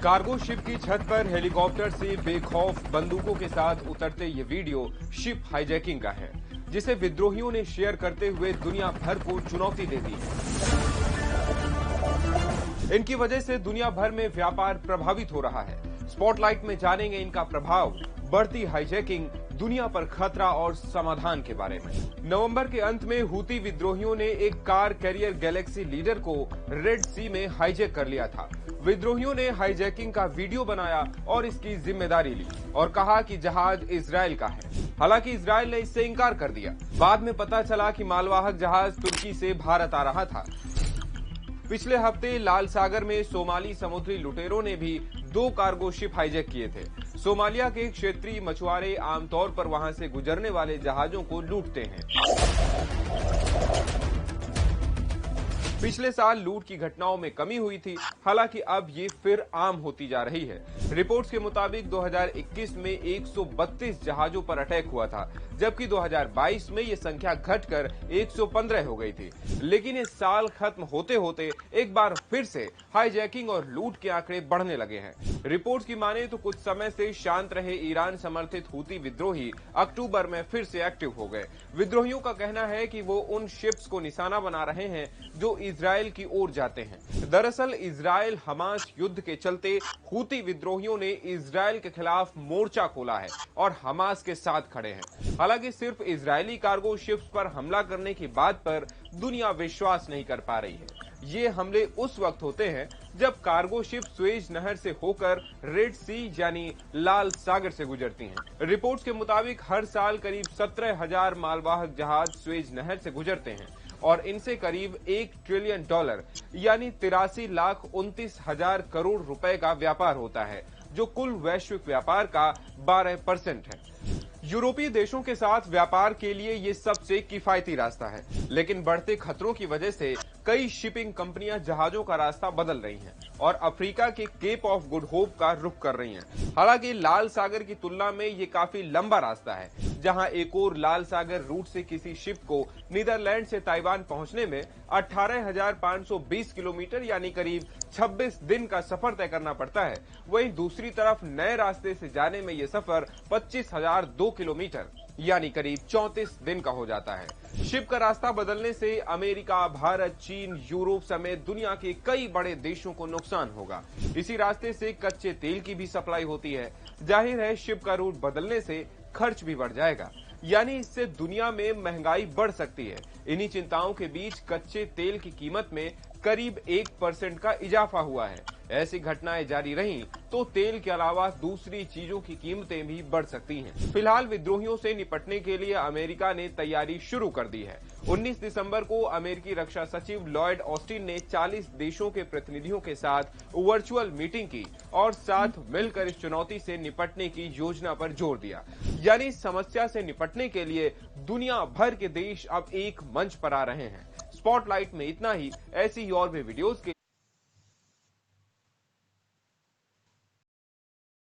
Cargo ship की छत पर हेलीकॉप्टर से बेखौफ बंदूकों के साथ उतरते ये वीडियो शिप हाईजैकिंग का है, जिसे विद्रोहियों ने शेयर करते हुए दुनिया भर को चुनौती दे दी है। इनकी वजह से दुनिया भर में व्यापार प्रभावित हो रहा है। स्पॉटलाइट में जानेंगे इनका प्रभाव, बढ़ती हाईजैकिंग, दुनिया पर खतरा और समाधान के बारे में। नवंबर के अंत में हूती विद्रोहियों ने एक कार कैरियर गैलेक्सी लीडर को रेड सी में हाईजैक कर लिया था। विद्रोहियों ने हाईजैकिंग का वीडियो बनाया और इसकी जिम्मेदारी ली और कहा कि जहाज इजरायल का है। हालांकि इजरायल ने इससे इनकार कर दिया। बाद में पता चला कि मालवाहक जहाज तुर्की से भारत आ रहा था। पिछले हफ्ते लाल सागर में सोमाली समुद्री लुटेरों ने भी 2 कार्गो शिप हाईजैक किए थे। सोमालिया के क्षेत्रीय मछुआरे आमतौर पर वहां से गुजरने वाले जहाजों को लूटते हैं। पिछले साल लूट की घटनाओं में कमी हुई थी, हालांकि अब ये फिर आम होती जा रही है। रिपोर्ट्स के मुताबिक 2021 में 132 जहाजों पर अटैक हुआ था, जबकि 2022 में ये संख्या घटकर 115 हो गई थी। लेकिन इस साल खत्म होते होते एक बार फिर से हाईजैकिंग और लूट के आंकड़े बढ़ने लगे हैं। रिपोर्ट्स की माने तो कुछ समय से शांत रहे ईरान समर्थित हूती विद्रोही अक्टूबर में फिर से एक्टिव हो गए। विद्रोहियों का कहना है कि वो उन शिप्स को निशाना बना रहे हैं जो इजरायल की ओर जाते हैं। दरअसल इजरायल हमास युद्ध के चलते हूती विद्रोहियों ने इजरायल के खिलाफ मोर्चा खोला है और हमास के साथ खड़े हैं। हालांकि सिर्फ इजरायली कार्गो शिप्स पर हमला करने की बात पर दुनिया विश्वास नहीं कर पा रही है। ये हमले उस वक्त होते हैं जब कार्गो शिप स्वेज नहर से होकर रेड सी यानी लाल सागर से गुजरती हैं। रिपोर्ट्स के मुताबिक हर साल करीब 17,000 मालवाहक जहाज स्वेज नहर से गुजरते हैं और इनसे करीब $1 ट्रिलियन यानी 83,29,000 करोड़ रुपए का व्यापार होता है, जो कुल वैश्विक व्यापार का 12% है। यूरोपीय देशों के साथ व्यापार के लिए ये सबसे किफायती रास्ता है, लेकिन बढ़ते खतरों की वजह से कई शिपिंग कंपनियां जहाजों का रास्ता बदल रही हैं और अफ्रीका के केप ऑफ गुड होप का रुख कर रही हैं। हालांकि लाल सागर की तुलना में ये काफी लंबा रास्ता है, जहां एक और लाल सागर रूट से किसी शिप को नीदरलैंड से ताइवान पहुंचने में 18,520 किलोमीटर यानी करीब 26 दिन का सफर तय करना पड़ता है। वहीं दूसरी तरफ नए रास्ते से जाने में ये सफर 25,002 किलोमीटर यानी करीब 34 दिन का हो जाता है। शिप का रास्ता बदलने से अमेरिका, भारत, चीन, यूरोप समेत दुनिया के कई बड़े देशों को नुकसान होगा। इसी रास्ते से कच्चे तेल की भी सप्लाई होती है। जाहिर है शिप का रूट बदलने से खर्च भी बढ़ जाएगा, यानी इससे दुनिया में महंगाई बढ़ सकती है। इन्हीं चिंताओं के बीच कच्चे तेल की कीमत में करीब 1% का इजाफा हुआ है। ऐसी घटनाएं जारी रहीं तो तेल के अलावा दूसरी चीजों की कीमतें भी बढ़ सकती हैं। फिलहाल विद्रोहियों से निपटने के लिए अमेरिका ने तैयारी शुरू कर दी है। 19 दिसंबर को अमेरिकी रक्षा सचिव लॉयड ऑस्टिन ने 40 देशों के प्रतिनिधियों के साथ वर्चुअल मीटिंग की और साथ मिलकर इस चुनौती से निपटने की योजना पर जोर दिया। यानी इस समस्या से निपटने के लिए दुनिया भर के देश अब एक मंच पर आ रहे हैं। स्पॉटलाइट में इतना ही। ऐसी ही और भी वीडियोस के